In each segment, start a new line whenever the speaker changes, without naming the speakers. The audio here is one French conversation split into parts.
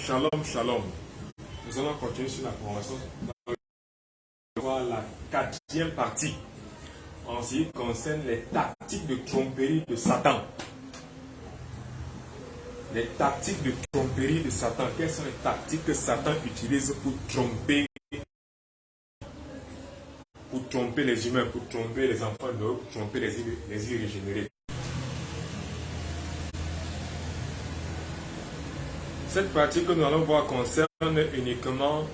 Shalom, shalom. Nous allons continuer sur la conversation dans la quatrième partie en ce qui concerne les tactiques de tromperie de Satan. Les tactiques de tromperie de Satan. Quelles sont les tactiques que Satan utilise pour tromper les humains, pour tromper les enfants de Dieu, pour tromper les irrégénérés. Cette partie que nous allons voir concerne uniquement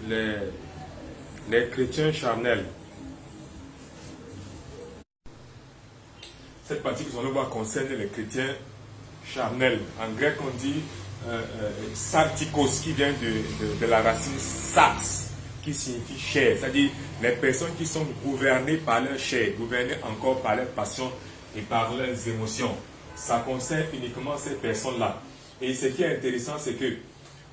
les chrétiens charnels. Cette partie que nous allons voir concerne les chrétiens charnels. En grec, on dit sartikos, qui vient de la racine sars, qui signifie chair. C'est-à-dire les personnes qui sont gouvernées par leur chair, gouvernées encore par leurs passions et par leurs émotions. Ça concerne uniquement ces personnes-là. Et ce qui est intéressant, c'est que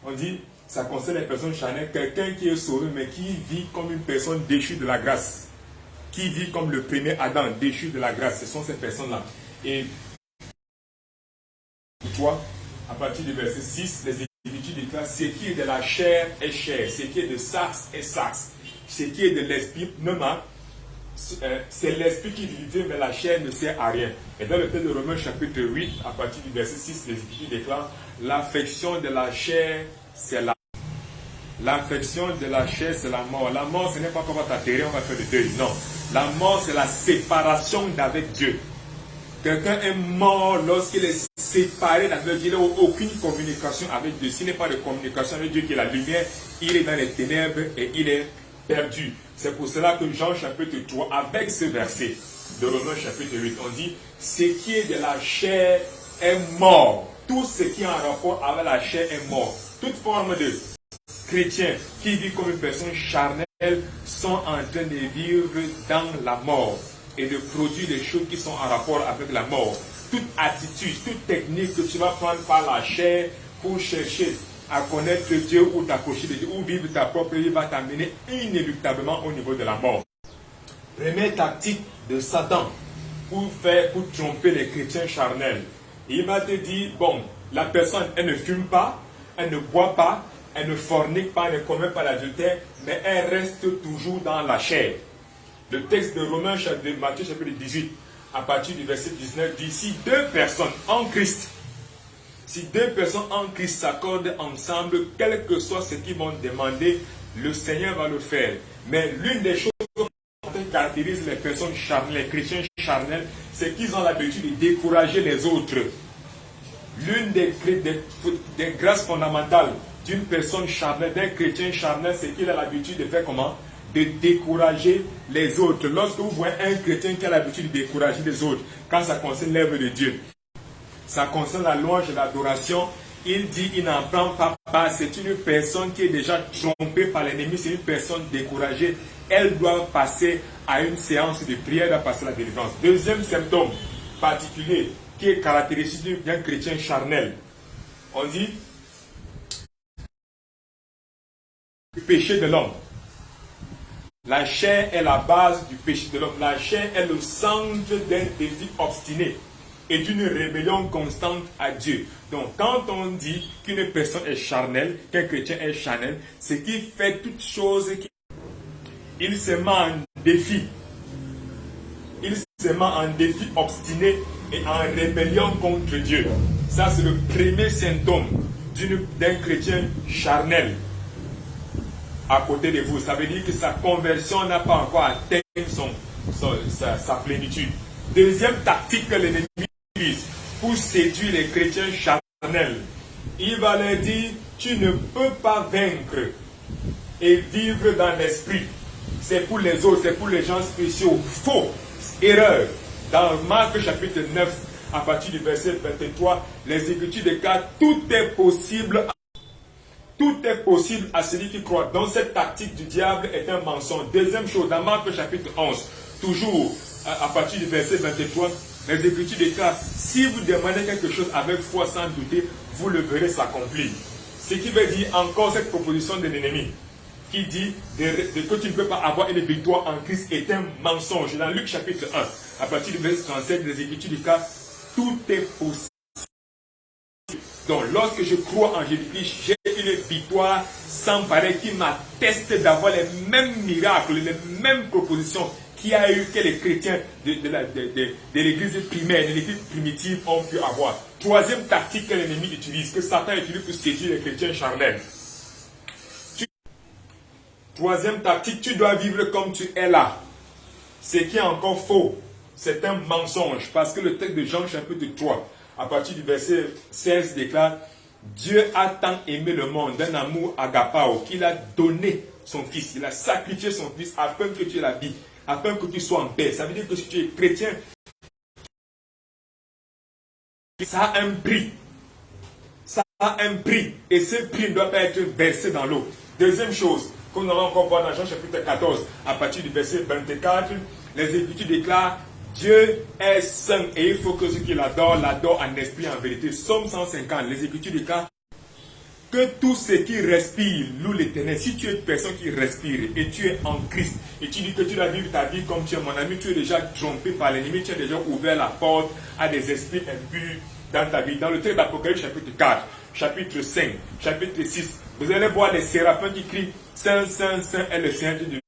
on dit, ça concerne les personnes charnelles, quelqu'un qui est sauvé, mais qui vit comme une personne déchue de la grâce. Qui vit comme le premier Adam, déchu de la grâce. Ce sont ces personnes-là. Et toi, à partir du verset 6, les Écritures déclarent, ce qui est de la chair est chair, ce qui est de sarx est sarx, ce qui est de l'esprit pneuma, c'est l'esprit qui vivifie, mais la chair ne sert à rien. Et dans le texte de Romains chapitre 8, à partir du verset 6, les Écritures déclarent, l'affection de la chair, c'est la L'affection de la chair, c'est la mort. La mort, ce n'est pas qu'on va t'atterrir, on va faire le deuil. Non. La mort, c'est la séparation d'avec Dieu. Quelqu'un est mort lorsqu'il est séparé d'avec Dieu. Il n'a aucune communication avec Dieu. S'il n'est pas de communication avec Dieu qui est la lumière, il est dans les ténèbres et il est perdu. C'est pour cela que Jean chapitre 3, avec ce verset de Romains chapitre 8, on dit, ce qui est de la chair est mort. Tout ce qui est en rapport avec la chair est mort. Toute forme de chrétiens qui vivent comme une personne charnelle sont en train de vivre dans la mort et de produire des choses qui sont en rapport avec la mort. Toute attitude, toute technique que tu vas prendre par la chair pour chercher à connaître Dieu ou t'approcher de Dieu ou vivre ta propre vie va t'amener inéluctablement au niveau de la mort. Première tactique de Satan pour tromper les chrétiens charnels. Il va te dire, bon, la personne, elle ne fume pas, elle ne boit pas, elle ne fornique pas, elle ne commet pas l'adultère, mais elle reste toujours dans la chair. Le texte de Romains, de Matthieu chapitre 18, à partir du verset 19, dit, si deux personnes en Christ s'accordent ensemble, quel que soit ce qu'ils vont demander, le Seigneur va le faire. Mais l'une des choses qui caractérise les personnes charnelles, les chrétiens charnels, c'est qu'ils ont l'habitude de décourager les autres. L'une des grâces fondamentales d'une personne charnelle, d'un chrétien charnel, c'est qu'il a l'habitude de faire comment? De décourager les autres. Lorsque vous voyez un chrétien qui a l'habitude de décourager les autres, quand ça concerne l'œuvre de Dieu, ça concerne la louange et l'adoration, il dit, il n'en prend pas part. C'est une personne qui est déjà trompée par l'ennemi, c'est une personne découragée. Elle doit passer à une séance de prière, elle doit passer à la délivrance. Deuxième symptôme particulier qui est caractéristique d'un chrétien charnel, on dit le péché de l'homme. La chair est la base du péché de l'homme. La chair est le centre d'un défi obstiné et d'une rébellion constante à Dieu. Donc, quand on dit qu'une personne est charnelle, qu'un chrétien est charnel, c'est qu'il fait toutes choses il se met en défi. Il se met en défi obstiné et en rébellion contre Dieu. Ça, c'est le premier symptôme d'un chrétien charnel. À côté de vous, ça veut dire que sa conversion n'a pas encore atteint sa plénitude. Deuxième tactique que l'ennemi utilise pour séduire les chrétiens charnels, il va leur dire, tu ne peux pas vaincre et vivre dans l'esprit. C'est pour les autres, c'est pour les gens spéciaux. Faux, erreur. Dans Marc chapitre 9, à partir du verset 23, les Écritures déclarent, tout est possible. Tout est possible à celui qui croit. Donc cette tactique du diable est un mensonge. Deuxième chose, dans Marc chapitre 11, toujours à partir du verset 23, les Écritures déclarent, si vous demandez quelque chose avec foi sans douter, vous le verrez s'accomplir. Ce qui veut dire encore cette proposition de l'ennemi, qui dit que tu ne peux pas avoir une victoire en Christ est un mensonge. Dans Luc chapitre 1, à partir du verset 37, les Écritures déclarent, tout est possible Donc, lorsque je crois en Jésus-Christ, j'ai une victoire sans pareil qui m'atteste d'avoir les mêmes miracles, les mêmes propositions qu'il y a eu que les chrétiens de l'église primaire, de l'église primitive ont pu avoir. Troisième tactique que l'ennemi utilise, que Satan utilise pour séduire les chrétiens charnels. Troisième tactique, tu dois vivre comme tu es là. Ce qui est encore faux, c'est un mensonge. Parce que le texte de Jean chapitre 3, à partir du verset 16 déclare: Dieu a tant aimé le monde d'un amour agapao qu'il a donné son fils. Il a sacrifié son fils afin que tu aies la vie, afin que tu sois en paix. Ça veut dire que si tu es chrétien, ça a un prix. Ça a un prix. Et ce prix ne doit pas être versé dans l'eau. Deuxième chose, comme nous allons encore voir dans Jean chapitre 14, à partir du verset 24, les Écritures déclarent: Dieu est saint et il faut que ceux qui l'adorent, l'adorent en esprit et en vérité. Somme 150, les Écritures déclarent que tout ce qui respire loue l'Éternel. Si tu es une personne qui respire et tu es en Christ et tu dis que tu dois vivre ta vie comme tu es, mon ami, tu es déjà trompé par l'ennemi, tu as déjà ouvert la porte à des esprits impurs dans ta vie. Dans le texte d'Apocalypse chapitre 4, chapitre 5, chapitre 6, vous allez voir les séraphins qui crient: Saint, Saint, Saint est le Saint de Dieu.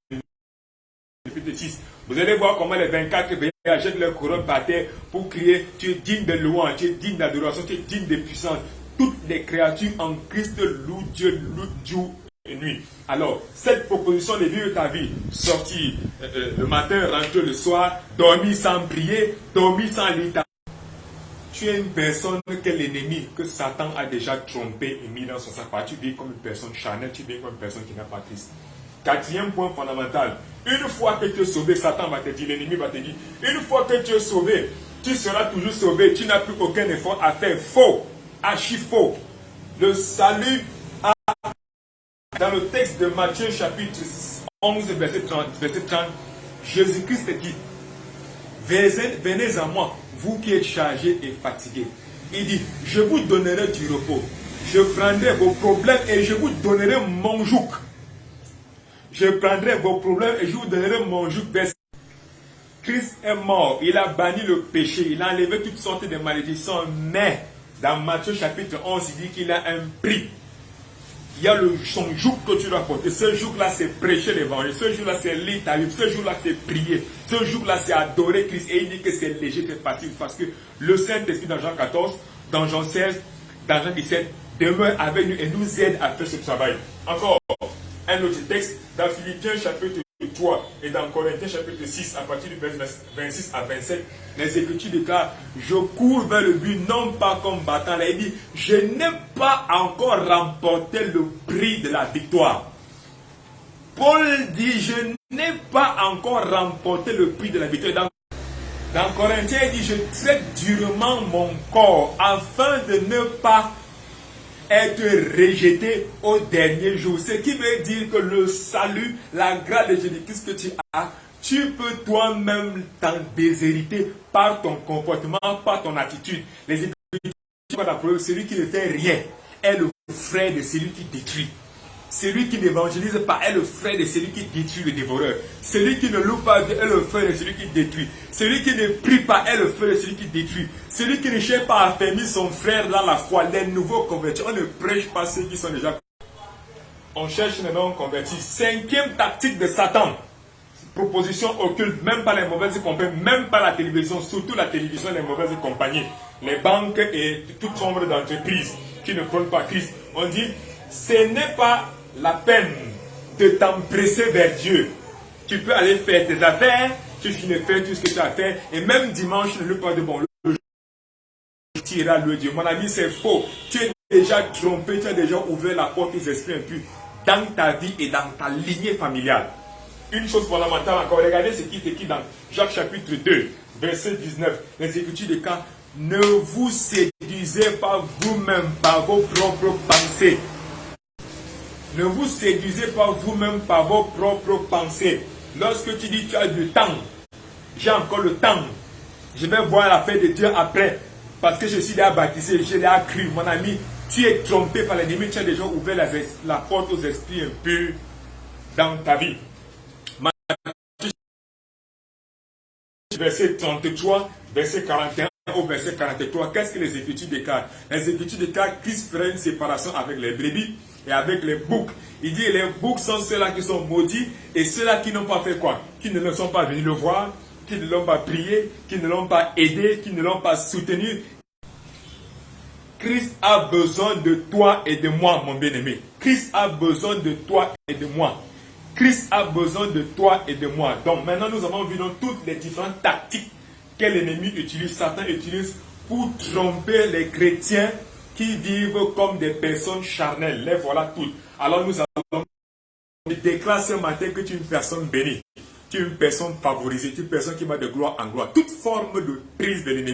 Chapitre 6. Vous allez voir comment les 24 veilleurs jettent leur couronne par terre pour crier: Tu es digne de louange, tu es digne d'adoration, tu es digne de puissance. Toutes les créatures en Christ louent Dieu, louent jour et nuit. Alors, cette proposition de vivre ta vie, sortir le matin, rentrer le soir, dormir sans prier, dormir sans lire ta... Tu es une personne que l'ennemi, que Satan a déjà trompé et mis dans son sac. Tu vis comme une personne charnelle, tu vis comme une personne qui n'a pas Christ. Quatrième point fondamental, une fois que tu es sauvé, Satan va te dire, l'ennemi va te dire, une fois que tu es sauvé, tu seras toujours sauvé, tu n'as plus aucun effort à faire. Faux, archi faux. Le salut dans le texte de Matthieu chapitre 11 verset 30, Jésus-Christ dit: venez à moi, vous qui êtes chargés et fatigués. Il dit: je vous donnerai du repos. Je prendrai vos problèmes et je vous donnerai mon joug. Je prendrai vos problèmes et je vous donnerai mon joug. Christ est mort, il a banni le péché, il a enlevé toutes sortes de malédictions, mais dans Matthieu chapitre 11, il dit qu'il a un prix. Il y a son joug que tu dois porter. Ce joug-là, c'est prêcher l'évangile. Ce joug-là, c'est lire ta Bible. Ce joug-là, c'est prier. Ce joug-là, c'est adorer Christ. Et il dit que c'est léger, c'est facile. Parce que le Saint-Esprit, dans Jean 14, dans Jean 16, dans Jean 17, demeure avec nous et nous aide à faire ce travail. Encore un autre texte, dans Philippiens chapitre 3 et dans Corinthiens chapitre 6, à partir du verset 26 à 27, les Écritures déclarent: je cours vers le but, non pas comme battant. Là, il dit: je n'ai pas encore remporté le prix de la victoire. Paul dit: je n'ai pas encore remporté le prix de la victoire. Dans Corinthiens, il dit: je traite durement mon corps afin de ne pas être rejeté au dernier jour. Ce qui veut dire que le salut, la grâce de Jésus-Christ que tu as, tu peux toi-même t'en déshériter par ton comportement, par ton attitude. Les Écritures, celui qui ne fait rien est le frère de celui qui détruit. Celui qui n'évangélise pas est le frère de celui qui détruit le dévoreur. Celui qui ne loue pas est le frère de celui qui détruit. Celui qui ne prie pas est le frère de celui qui détruit. Celui qui ne cherche pas à affermir son frère dans la foi, les nouveaux convertis. On ne prêche pas ceux qui sont déjà... On cherche les non convertis. Cinquième tactique de Satan. Proposition occulte, même pas les mauvaises compagnies, même pas la télévision, surtout la télévision, les mauvaises compagnies. Les banques et toute nombre d'entreprises qui ne prennent pas Christ. On dit: ce n'est pas la peine de t'empresser vers Dieu. Tu peux aller faire tes affaires, tu finis de faire tout ce que tu as à faire, et même dimanche, ne le pas de bon. Tu iras louer Dieu. Mon ami, c'est faux. Tu es déjà trompé, tu as déjà ouvert la porte aux esprits impurs dans ta vie et dans ta lignée familiale. Une chose fondamentale encore, regardez ce qui est écrit dans Jacques chapitre 2, verset 19. Les Écritures déclarent: ne vous séduisez pas vous-même par vos propres pensées. Ne vous séduisez pas vous-même par vos propres pensées. Lorsque tu dis: tu as du temps, j'ai encore le temps, je vais voir la paix de Dieu après, parce que je suis déjà baptisé, je l'ai cru. Mon ami, tu es trompé par l'ennemi, tu as déjà ouvert la porte aux esprits impurs dans ta vie. Verset 33, verset 41, au verset 43, qu'est-ce que les Écritures déclarent? Les Écritures déclarent que Christ ferait une séparation avec les brebis et avec les boucs. Il dit les boucs sont ceux-là qui sont maudits et ceux-là qui n'ont pas fait quoi? Qui ne sont pas venus le voir, qui ne l'ont pas prié, qui ne l'ont pas aidé, qui ne l'ont pas soutenu. Christ a besoin de toi et de moi, mon bien-aimé. Christ a besoin de toi et de moi. Christ a besoin de toi et de moi. Donc maintenant, nous avons vu dans toutes les différentes tactiques que l'ennemi utilise, Satan utilise pour tromper les chrétiens qui vivent comme des personnes charnelles. Les voilà toutes. Alors nous allons déclarer ce matin que tu es une personne bénie. Tu es une personne favorisée, tu es une personne qui va de gloire en gloire. Toute forme de prise de l'ennemi